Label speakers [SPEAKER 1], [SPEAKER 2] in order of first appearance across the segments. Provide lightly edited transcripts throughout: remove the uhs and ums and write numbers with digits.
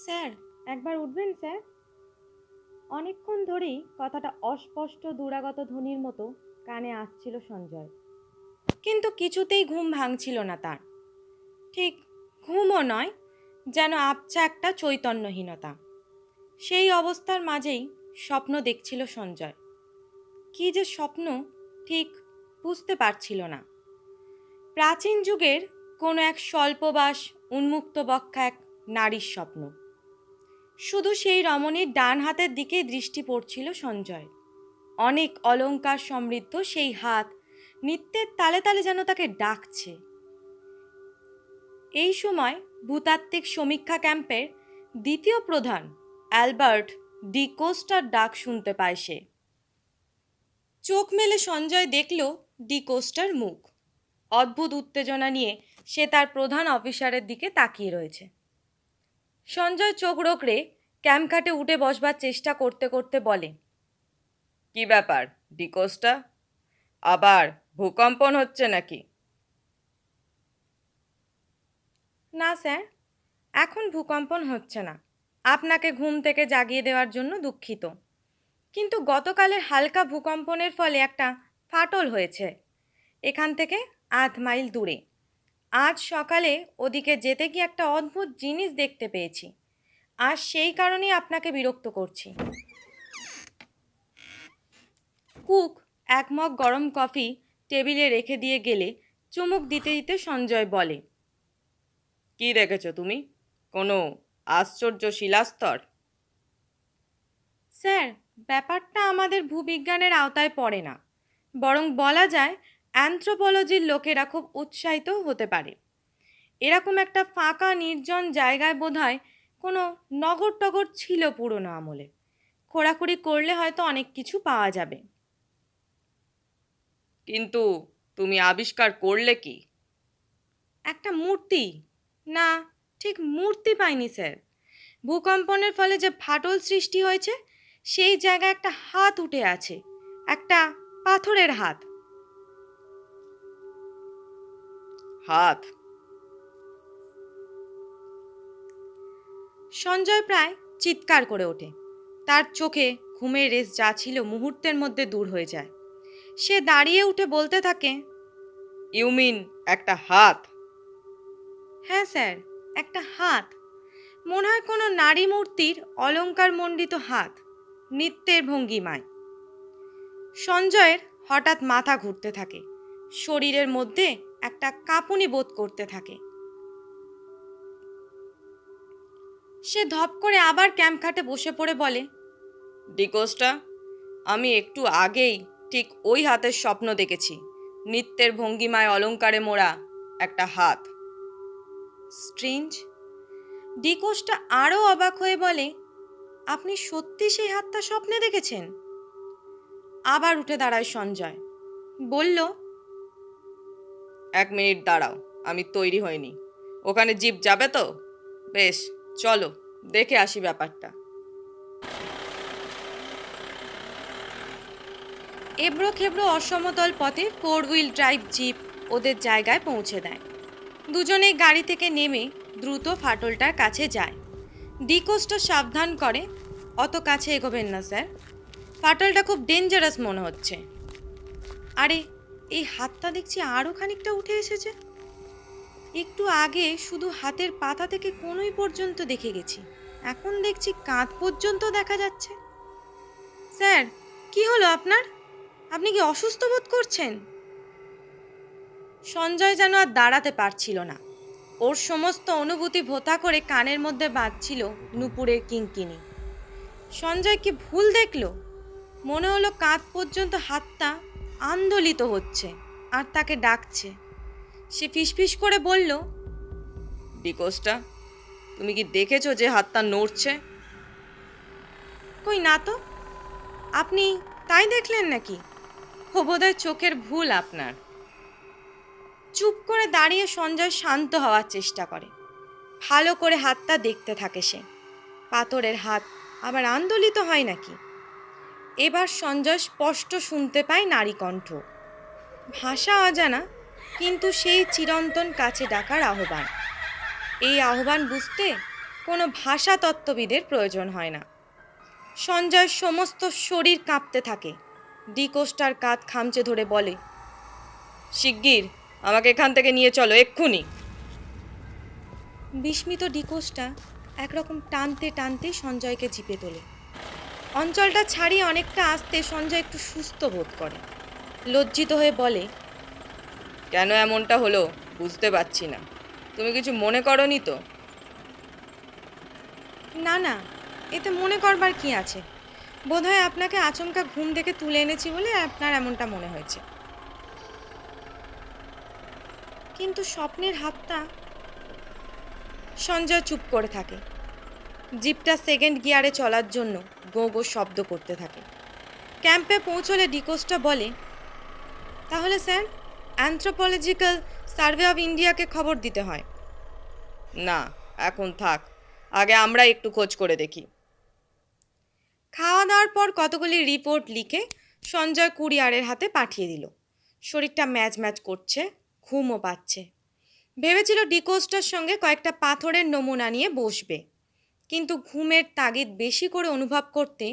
[SPEAKER 1] Sir, একবার উঠবেন sir? অনেকক্ষণ ধরেই কথাটা অস্পষ্ট দুরাগত ধ্বনির মতো কানে আসছিল সঞ্জয়, কিন্তু কিছুতেই ঘুম ভাঙছিল না তার। ঠিক ঘুমও নয়, যেন আবছা একটা চৈতন্যহীনতা। সেই অবস্থার মাঝেই স্বপ্ন দেখছিল সঞ্জয়। কি যে স্বপ্ন ঠিক বুঝতে পারছিল না। প্রাচীন যুগের কোনো এক স্বল্পবাস উন্মুক্ত বক্ষা এক নারীর স্বপ্ন। শুধু সেই রমণীর ডান হাতের দিকেই দৃষ্টি পড়ছিল সঞ্জয়। অনেক অলংকার সমৃদ্ধ সেই হাত নৃত্যের তালে তালে যেন তাকে ডাকছে। এই সময় ভূতাত্ত্বিক সমীক্ষা ক্যাম্পের দ্বিতীয় প্রধান অ্যালবার্ট ডি কোস্টার ডাক শুনতে পায় সে। চোখ মেলে সঞ্জয় দেখল ডি কোস্টার মুখ। অদ্ভুত উত্তেজনা নিয়ে সে তার প্রধান অফিসারের দিকে তাকিয়ে রয়েছে। সঞ্জয় চোখ রোকড়ে ক্যাম্প খাটে উঠে বসবার চেষ্টা করতে করতে বলে, কি ব্যাপার ডিকোস্টা? আবার ভূকম্পন হচ্ছে নাকি? না স্যার, এখন ভূকম্পন হচ্ছে না। আপনাকে ঘুম থেকে জাগিয়ে দেওয়ার জন্য দুঃখিত, কিন্তু গতকালের হালকা ভূকম্পনের ফলে একটা ফাটল হয়েছে এখান থেকে আধ মাইল দূরে। আজ সকালে ওদিকে যেতে গিয়ে একটা অদ্ভুত জিনিস দেখতে পেয়েছি, আর সেই কারণেই আপনাকে বিরক্ত করছি। কুক এক মগ গরম কফি টেবিলে রেখে দিয়ে গেলে চুমুক দিতে দিতে সঞ্জয় বলে, কি দেখেছো তুমি? কোনো আশ্চর্য শিলাস্তর? স্যার, ব্যাপারটা আমাদের ভূবিজ্ঞানের আওতায় পড়ে না, বরং বলা যায় অ্যানথ্রোপোলজির লোকেরা খুব উৎসাহিত হতে পারে। এরকম একটা ফাঁকা নির্জন জায়গায় বোধহয় কোনো নগর টগর ছিল পুরনো আমলে। খোঁড়াখুড়ি করলে হয়তো অনেক কিছু পাওয়া যাবে। কিন্তু তুমি আবিষ্কার করলে কি? একটা মূর্তি। না, ঠিক মূর্তি পাইনি স্যার। ভূকম্পনের ফলে যে ফাটল সৃষ্টি হয়েছে সেই জায়গায় একটা হাত উঠে আছে, একটা পাথরের হাত। হাত? সঞ্জয় প্রায় চিৎকার করে ওঠে। তার চোখে ঘুমের রেশ যা ছিল মুহূর্তের মধ্যে দূর হয়ে যায়। সে দাঁড়িয়ে উঠে বলতে থাকে, ইউ মিন একটা হাত? হ্যাঁ স্যার, একটা হাত। মনে হয় কোনো নারী মূর্তির অলংকার মণ্ডিত হাত, নৃত্যের ভঙ্গিমায়। সঞ্জয়ের হঠাৎ মাথা ঘুরতে থাকে, শরীরের মধ্যে একটা কাঁপুনি বোধ করতে থাকে। সে ধপ করে আবার ক্যাম্প খাটে বসে পড়ে বলে, ডিকোস্টা, আমি একটু আগেই ঠিক ওই হাতের স্বপ্ন দেখেছি। নৃত্যের ভঙ্গিমায় অলংকারে মোড়া একটা হাত। স্ট্রেঞ্জ। ডিকোস্টা আরও অবাক হয়ে বলে, আপনি সত্যি সেই হাতটা স্বপ্নে দেখেছেন? আবার উঠে দাঁড়ায় সঞ্জয়, বলল, 1 মিনিট দাঁড়াও, আমি তৈরি হইনি। ওখানে জিপ যাবে তো? বেশ, চলো দেখে আসি ব্যাপারটা। এবড়ো খেবড়ো অসমতল পথে 4 হুইল ড্রাইভ জিপ ওদের জায়গায় পৌঁছে দেয়। দুজনেই গাড়ি থেকে নেমে দ্রুত ফাটলটার কাছে যায়। ডিকোস্টা সাবধান করে, অত কাছে এগোবেন না স্যার, ফাটলটা খুব ডেঞ্জারাস মনে হচ্ছে। আরে, এই হাতটা দেখছি আরও খানিকটা উঠে এসেছে। একটু আগে শুধু হাতের পাতা থেকে কোনোই পর্যন্ত দেখে গেছি, এখন দেখছি কাঁধ পর্যন্ত দেখা যাচ্ছে। স্যার, কি হলো আপনার? আপনি কি অসুস্থ বোধ করছেন? সঞ্জয় যেন আর দাঁড়াতে পারছিল না। ওর সমস্ত অনুভূতি ভোঁতা করে কানের মধ্যে বাজছিল নূপুরের কিঙ্কিনি। সঞ্জয় কি ভুল দেখল? মনে হলো কাঁধ পর্যন্ত হাতটা আন্দোলিত হচ্ছে আর তাকে ডাকছে। সে ফিসফিস করে বলল, ডিকোস্টা, তুমি কি দেখেছো যে হাতটা নড়ছে? কই না তো। আপনি তাই দেখলেন নাকি? ও বোধহয় চোখের ভুল আপনার। চুপ করে দাঁড়িয়ে সঞ্জয় শান্ত হওয়ার চেষ্টা করে। ভালো করে হাতটা দেখতে থাকে সে। পাথরের হাত আবার আন্দোলিত হয় নাকি? এবার সঞ্জয় স্পষ্ট শুনতে পায় নারী কণ্ঠ। ভাষা অজানা, কিন্তু সেই চিরন্তন কাছে ডাকার আহ্বান। এই আহ্বান বুঝতে কোনো ভাষাতত্ত্ববিদের প্রয়োজন হয় না। সঞ্জয়ের সমস্ত শরীর কাঁপতে থাকে। ডিকোস্টার কাঁধ খামচে ধরে বলে, শিগগির আমাকে এখান থেকে নিয়ে চলো, এক্ষুনি। বিস্মিত ডিকোস্টা একরকম টানতে টানতে সঞ্জয়কে জিপে তোলে। অঞ্চলটা ছাড়িয়ে অনেকটা আসতে সঞ্জয় একটু সুস্থ বোধ করে। লজ্জিত হয়ে বলে, কেন এমনটা হলো বুঝতে পারছি না। তুমি কিছু মনে করনি তো? না না, এতে মনে করবার কি আছে? বোধহয় আপনাকে আচমকা ঘুম থেকে তুলে এনেছি বলে আপনার এমনটা মনে হয়েছে। কিন্তু স্বপ্নের হাতটা। সঞ্জয় চুপ করে থাকে। জিপটা সেকেন্ড গিয়ারে চলার জন্য গো গো শব্দ করতে থাকে। ক্যাম্পে পৌঁছলে ডিকোস্টা বলে, তাহলে স্যার, অ্যানথ্রোপোলজিক্যাল সার্ভে অফ ইন্ডিয়াকে খবর দিতে হয়। না, এখন থাক, আগে আমরা একটু খোঁজ করে দেখি। খাওয়া দাওয়ার পর কতগুলি রিপোর্ট লিখে সঞ্জয় কুরিয়ারের হাতে পাঠিয়ে দিল। শরীরটা ম্যাচ ম্যাচ করছে, ঘুমও পাচ্ছে। ভেবেছিল ডিকোস্টার সঙ্গে কয়েকটা পাথরের নমুনা নিয়ে বসবে, কিন্তু ঘুমের তাগিদ বেশি করে অনুভব করতে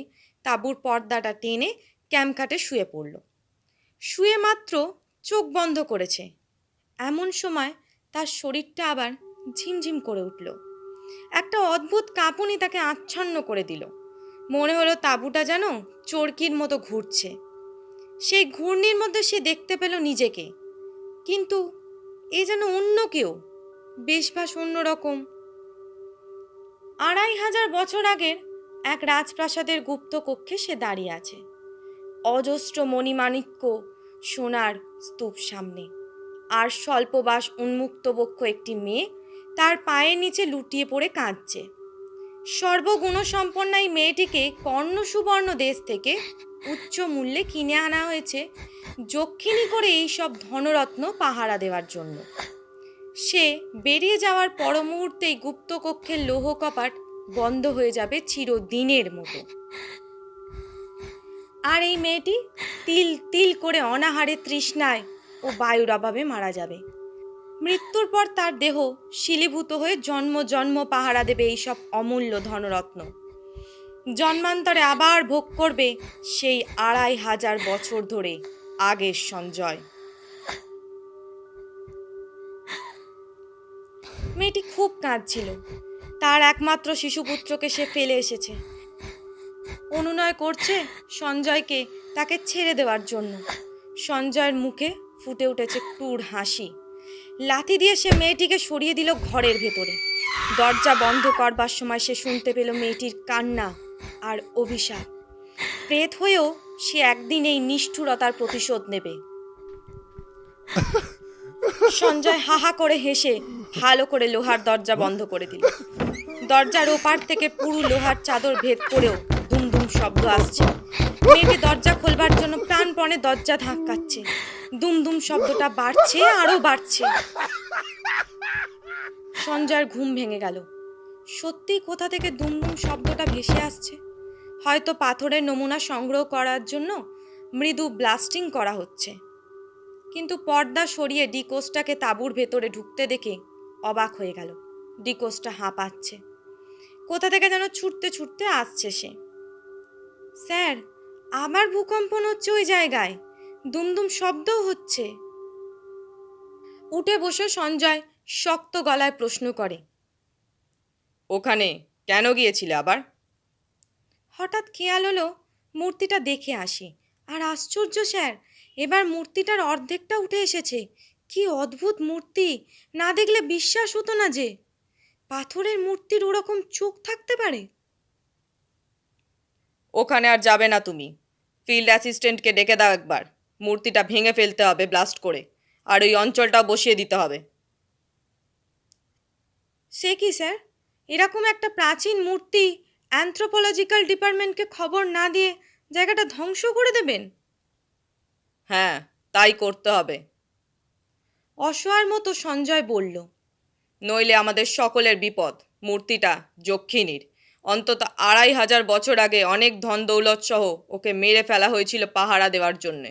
[SPEAKER 1] তাঁবুর পর্দাটা টেনে ক্যাম্পখাটে শুয়ে পড়ল। শুয়ে মাত্র চোখ বন্ধ করেছে, এমন সময় তার শরীরটা আবার ঝিমঝিম করে উঠল। একটা অদ্ভুত কাঁপুনি তাকে আচ্ছন্ন করে দিল। মনে হলো তাঁবুটা যেন চরকির মতো ঘুরছে। সেই ঘূর্ণির মধ্যে সে দেখতে পেল নিজেকে, কিন্তু এ যেন অন্য কেউ, বেশভাস অন্যরকম। ২৫০০ বছর আগের এক রাজপ্রাসাদের গুপ্ত কক্ষে সে দাঁড়িয়ে আছে, অজস্র মণিমাণিক্য সোনার স্তূপ সামনে, আর স্বল্পবাস উন্মুক্ত বক্ষ একটি মেয়ে তার পায়ের নিচে লুটিয়ে পড়ে কাঁদছে। সর্বগুণসম্পন্ন এই মেয়েটিকে কর্ণ সুবর্ণ দেশ থেকে উচ্চ মূল্যে কিনে আনা হয়েছে যক্ষিণী করে এই সব ধনরত্ন পাহারা দেওয়ার জন্য। সে বেরিয়ে যাওয়ার পর মুহূর্তেই গুপ্তকক্ষের লৌহ কপাট বন্ধ হয়ে যাবে চিরদিনের মতো। আর এই মেয়েটি তিল তিল করে অনাহারে তৃষ্ণায় ও বায়ুর অভাবে মারা যাবে। মৃত্যুর পর তার দেহ শিলীভূত হয়ে জন্ম জন্ম পাহারা দেবে এইসব অমূল্য ধনরত্ন। জন্মান্তরে আবার ভোগ করবে সেই ২৫০০ বছর ধরে আগের সঞ্জয়। মেয়েটি খুব কাঁদছিল। তার একমাত্র শিশুপুত্রকে সে ফেলে এসেছে। অনুনয় করছে সঞ্জয়কে তাকে ছেড়ে দেওয়ার জন্য। সঞ্জয়ের মুখে ফুটে উঠেছে ক্রূর হাসি। লাথি দিয়ে সে মেয়েটিকে সরিয়ে দিল ঘরের ভেতরে। দরজা বন্ধ করবার সময় সে শুনতে পেল মেয়েটির কান্না আর অভিশাপ। প্রেত হয়েও সে একদিন এই নিষ্ঠুরতার প্রতিশোধ নেবে। সঞ্জয় হাহা করে হেসে ভালো করে লোহার দরজা বন্ধ করে দিল। দরজার ওপার থেকে পুরো লোহার চাদর ভেদ করেও দুম দুম শব্দ আসছে। মেয়েটি দরজা খোলবার জন্য প্রাণপণে দরজা ধাক্কাচ্ছে। দুম দুম শব্দটা বাড়ছে, আরো বাড়ছে। সঞ্জয়ের ঘুম ভেঙে গেল। সত্যি কোথা থেকে দুম দুম শব্দটা ভেসে আসছে? হয়তো পাথরের নমুনা সংগ্রহ করার জন্য মৃদু ব্লাস্টিং করা হচ্ছে। কিন্তু পর্দা সরিয়ে ডিকোস্টাকে তাঁবুর ভেতরে ঢুকতে দেখে অবাক হয়ে গেল। ডিকোস্টা হাঁপাচ্ছে। কোথা থেকে যেন ছুটতে ছুটতে আসছে সে। স্যার, আবার ভূকম্পন হচ্ছে ওই জায়গায়, দুমদুম শব্দও হচ্ছে। উঠে বসে সঞ্জয় শক্ত গলায় প্রশ্ন করে, ওখানে কেন গিয়েছিলে আবার? হঠাৎ খেয়াল হলো মূর্তিটা দেখে আসি। আর আশ্চর্য স্যার, এবার মূর্তিটার অর্ধেকটা উঠে এসেছে। কি অদ্ভুত মূর্তি, না দেখলে বিশ্বাস হতো না যে পাথরের মূর্তির ওরকম চোখ থাকতে পারে। ওখানে আর যাবে না তুমি। ফিল্ড অ্যাসিস্ট্যান্টকে ডেকে দাও একবার। মূর্তিটা ভেঙে ফেলতে হবে ব্লাস্ট করে, আর ওই অঞ্চলটাও বসিয়ে দিতে হবে। সে কি স্যার, এরকম একটা প্রাচীন মূর্তি অ্যানথ্রোপোলজিক্যাল ডিপার্টমেন্টকে খবর না দিয়ে জায়গাটা ধ্বংস করে দেবেন? হ্যাঁ, তাই করতে হবে। অসহায়ের মতো সঞ্জয় বলল, নইলে আমাদের সকলের বিপদ। মূর্তিটা যক্ষিণীর। অন্তত ২৫০০ বছর আগে অনেক ধন দৌলত সহ ওকে মেরে ফেলা হয়েছিল পাহারা দেওয়ার জন্যে।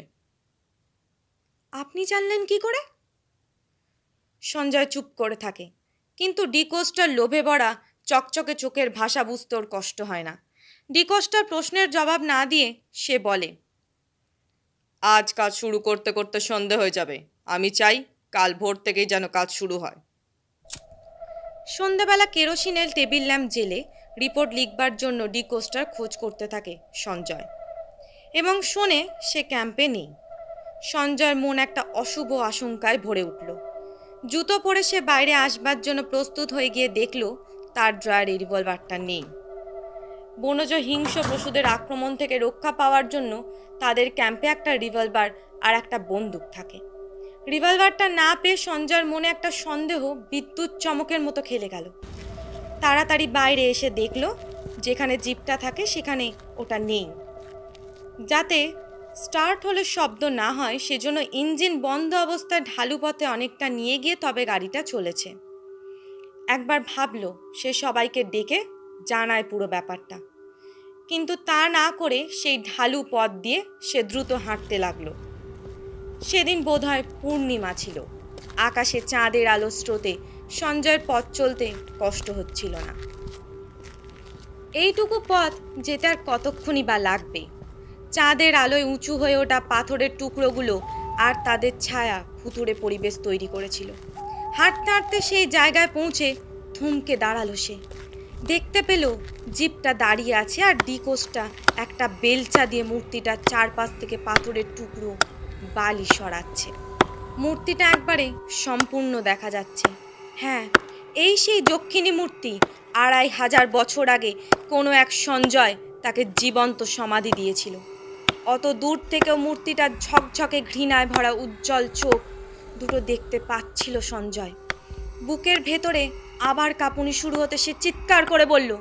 [SPEAKER 1] আপনি জানলেন কি করে? সঞ্জয় চুপ করে থাকে, কিন্তু ডিকোস্টার লোভে ভরা চকচকে চোখের ভাষা বুঝতে ওর কষ্ট হয় না। ডিকোস্টার প্রশ্নের জবাব না দিয়ে সে বলে, আজ কাজ শুরু করতে করতে সন্ধে হয়ে যাবে। আমি চাই কাল ভোর থেকেই যেন কাজ শুরু হয়। সন্ধেবেলা কেরোসিনের টেবিল ল্যাম্প জেলে রিপোর্ট লিখবার জন্য ডিকোস্টার খোঁজ করতে থাকে সঞ্জয়, এবং শোনে সে ক্যাম্পে নেই। সঞ্জয়ের মন একটা অশুভ আশঙ্কায় ভরে উঠল। জুতো পরে সে বাইরে আসবার জন্য প্রস্তুত হয়ে গিয়ে দেখল তার ড্রয়ারে রিভলভারটা নেই। বনজ হিংস্র পশুদের আক্রমণ থেকে রক্ষা পাওয়ার জন্য তাদের ক্যাম্পে একটা রিভলভার আর একটা বন্দুক থাকে। রিভলভারটা না পেয়ে সঞ্জয়ের মনে একটা সন্দেহ বিদ্যুৎ চমকের মতো খেলে গেল। তাড়াতাড়ি বাইরে এসে দেখল যেখানে জিপটা থাকে সেখানে ওটা নেই। যাতে স্টার্ট হলে শব্দ না হয় সেজন্য ইঞ্জিন বন্ধ অবস্থায় ঢালু পথে অনেকটা নিয়ে গিয়ে তবে গাড়িটা চলেছে। একবার ভাবল সে সবাইকে ডেকে জানায় পুরো ব্যাপারটা, কিন্তু তা না করে সেই ঢালু পথ দিয়ে সে দ্রুত হাঁটতে লাগলো। সেদিন বোধহয় পূর্ণিমা ছিল। আকাশে চাঁদের আলো স্রোতে সঞ্জয়ের পথ চলতে কষ্ট হচ্ছিল না। এইটুকু পথ যেতে আর কতক্ষণই বা লাগবে। চাঁদের আলোয় উঁচু হয়ে ওঠা পাথরের টুকরোগুলো আর তাদের ছায়া ভুতুড়ে পরিবেশ তৈরি করেছিল। হাঁটতে হাঁটতে সেই জায়গায় পৌঁছে থমকে দাঁড়ালো সে। দেখতে পেল জিপটা দাঁড়িয়ে আছে আর ডিকোসটা একটা বেলচা দিয়ে মূর্তিটার চারপাশ থেকে পাথরের টুকরো বালি সরাচ্ছে। মূর্তিটা একবারে সম্পূর্ণ দেখা যাচ্ছে। হ্যাঁ, এই সেই যক্ষিণী মূর্তি। 2500 বছর আগে কোনো এক সঞ্জয় তাকে জীবন্ত সমাধি দিয়েছিল। অত দূর থেকেও মূর্তিটার ঝকঝকে ঘৃণায় ভরা উজ্জ্বল চোখ দুটো দেখতে পাচ্ছিল সঞ্জয়। বুকের ভেতরে আবার কাঁপুনি শুরু হতে সে চিৎকার করে বলল,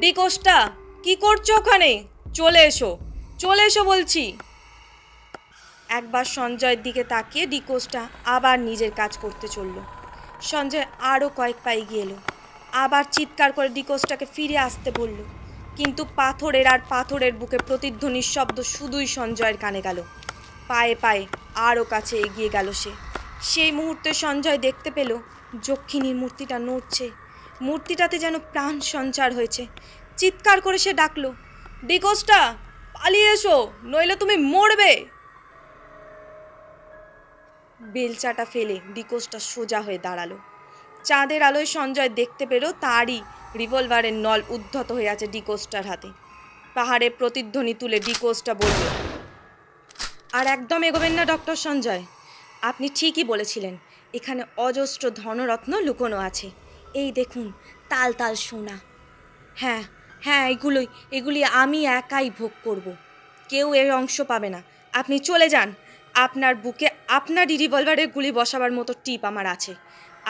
[SPEAKER 1] ডিকোস্টা, কি করছো ওখানে? চলে এসো, চলে এসো বলছি। একবার সঞ্জয়ের দিকে তাকিয়ে ডিকোস্টা আবার নিজের কাজ করতে চলল। সঞ্জয় আরও কয়েক পা এগিয়ে এলো। আবার চিৎকার করে ডিকোস্টাকে ফিরে আসতে বলল, কিন্তু পাথরের বুকে প্রতিধ্বনির শব্দ শুধুই সঞ্জয়ের কানে গেল। পায়ে পায়ে আরও কাছে এগিয়ে গেল সে। সেই মুহূর্তে সঞ্জয় দেখতে পেল যক্ষিণীর মূর্তিটা নড়ছে। মূর্তিটাতে যেন প্রাণ সঞ্চার হয়েছে। চিৎকার করে সে ডাকলো, ডিকোস্টা, পালিয়ে এসো, নইলে তুমি মরবে। বেলচাটা ফেলে ডিকোস্টা সোজা হয়ে দাঁড়ালো। চাঁদের আলোয় সঞ্জয় দেখতে পেল তারই রিভলভারের নল উদ্ধত হয়ে আছে ডিকোস্টার হাতে। পাহাড়ে প্রতিধ্বনি তুলে ডিকোস্টা বলল, আর একদম এগোবেন না ডক্টর সঞ্জয়। আপনি ঠিকই বলেছিলেন, এখানে অজস্র ধনরত্ন লুকোনো আছে। এই দেখুন, তাল তাল সোনা। হ্যাঁ হ্যাঁ, এগুলি আমি একাই ভোগ করব। কেউ এর অংশ পাবে না। আপনি চলে যান। আপনার বুকে আপনারই রিভলভারের গুলি বসাবার মতো টিপ আমার আছে।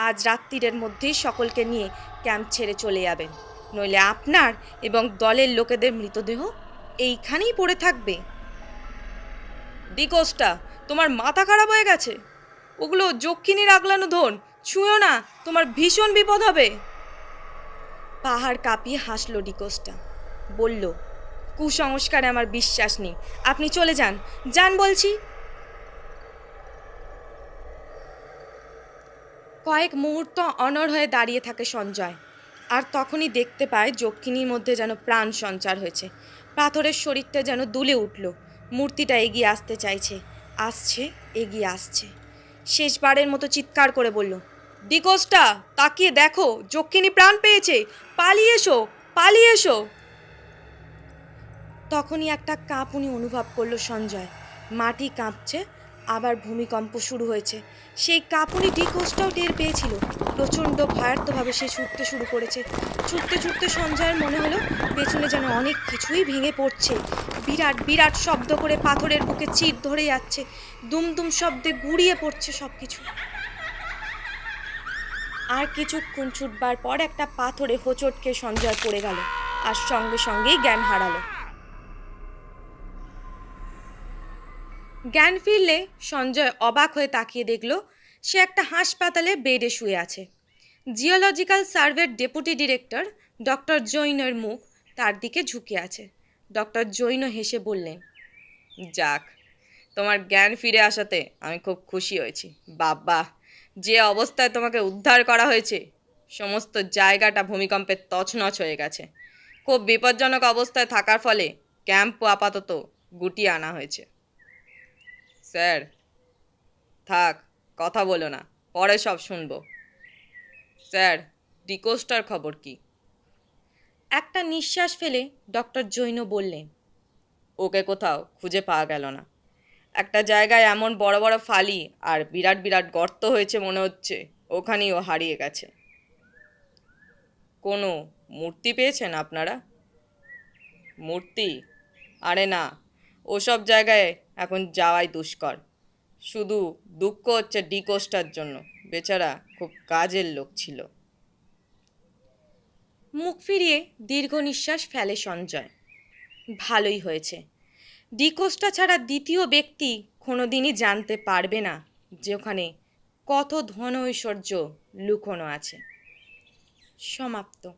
[SPEAKER 1] আজ রাত্রির মধ্যেই সকলকে নিয়ে ক্যাম্প ছেড়ে চলে যাবেন, নইলে আপনার এবং দলের লোকেদের মৃতদেহ এইখানেই পড়ে থাকবে। ডিকোস্টা, তোমার মাথা খারাপ হয়ে গেছে? ওগুলো যক্ষিণীর আগলানো ধন, ছুঁয়ো না, তোমার ভীষণ বিপদ হবে। পাহাড় কাঁপিয়ে হাসলো ডিকোস্টা, বলল, কুসংস্কারে আমার বিশ্বাস নেই। আপনি চলে যান, যান বলছি। কয়েক মুহূর্ত অনড় হয়ে দাঁড়িয়ে থাকে সঞ্জয়, আর তখনই দেখতে পায় যক্ষিণীর মধ্যে যেন প্রাণ সঞ্চার হয়েছে। পাথরের শরীরটা যেন দুলে উঠল। মূর্তিটা এগিয়ে আসতে চাইছে, আসছে, এগিয়ে আসছে। শেষবারের মতো চিৎকার করে বলল, ডিকোস্টা, তাকিয়ে দেখো, যক্ষিণী প্রাণ পেয়েছে, পালিয়ে এসো, পালিয়ে এসো। তখনই একটা কাঁপুনি অনুভব করলো সঞ্জয়। মাটি কাঁপছে, আবার ভূমিকম্প শুরু হয়েছে। সেই কাঁপুনি ডিকোস্টাও টের পেয়েছিল। প্রচণ্ড ভয়ার্থভাবে সে ছুটতে শুরু করেছে। ছুটতে ছুটতে সঞ্জয়ের মনে হলো পেছনে যেন অনেক কিছুই ভেঙে পড়ছে। বিরাট বিরাট শব্দ করে পাথরের বুকে চির ধরে যাচ্ছে। দুমদুম শব্দে গুঁড়িয়ে পড়ছে সব কিছু। আর কিছুক্ষণ ছুটবার পর একটা পাথরে হোঁচট খেয়ে সঞ্জয় পড়ে গেল, আর সঙ্গে সঙ্গেই জ্ঞান হারালো। জ্ঞান ফিরলে সঞ্জয় অবাক হয়ে তাকিয়ে দেখল সে একটা হাসপাতালে বেডে শুয়ে আছে। জিওলজিক্যাল সার্ভের ডেপুটি ডিরেক্টর ডক্টর জৈনের মুখ তার দিকে ঝুঁকে আছে। ডক্টর জৈন হেসে বললেন, যাক, তোমার জ্ঞান ফিরে আসাতে আমি খুব খুশি হয়েছি। বাবা, যে অবস্থায় তোমাকে উদ্ধার করা হয়েছে সমস্ত জায়গাটা ভূমিকম্পে তছনছ হয়ে গেছে। খুব বিপজ্জনক অবস্থায় থাকার ফলে ক্যাম্প আপাতত গুটিয়ে আনা হয়েছে। স্যার, থাক, কথা বলো না, পরে সব শুনবো। স্যার, ডিকোস্টার খবর কি? একটা নিঃশ্বাস ফেলে ডক্টর জৈন বললেন, ওকে কোথাও খুঁজে পাওয়া গেল না। একটা জায়গায় এমন বড় বড় ফালি আর বিরাট বিরাট গর্ত হয়েছে, মনে হচ্ছে ওখানেই ও হারিয়ে গেছে। কোনো মূর্তি পেয়েছেন আপনারা? মূর্তি? আরে না, ওসব জায়গায় এখন যাওয়াই দুষ্কর। শুধু দুঃখ হচ্ছে ডিকোস্টার জন্য, বেচারা খুব কাজের লোক ছিল। মুখ ফিরিয়ে দীর্ঘ নিঃশ্বাস ফেলে সঞ্জয়। ভালোই হয়েছে। ডিকোস্টা ছাড়া দ্বিতীয় ব্যক্তি কোনোদিনই জানতে পারবে না যে ওখানে কত ধন ঐশ্বর্য লুকোনো আছে। সমাপ্ত।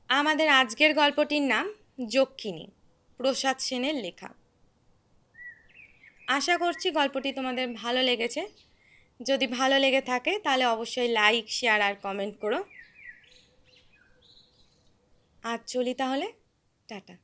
[SPEAKER 1] আমাদের আজকের গল্পটির নাম যক্ষিণী, প্রসাদ সেনের লেখা। আশা করছি গল্পটি তোমাদের ভালো লেগেছে। যদি ভালো লেগে থাকে তাহলে অবশ্যই লাইক, শেয়ার আর কমেন্ট করো। আজ চলি তাহলে, টাটা।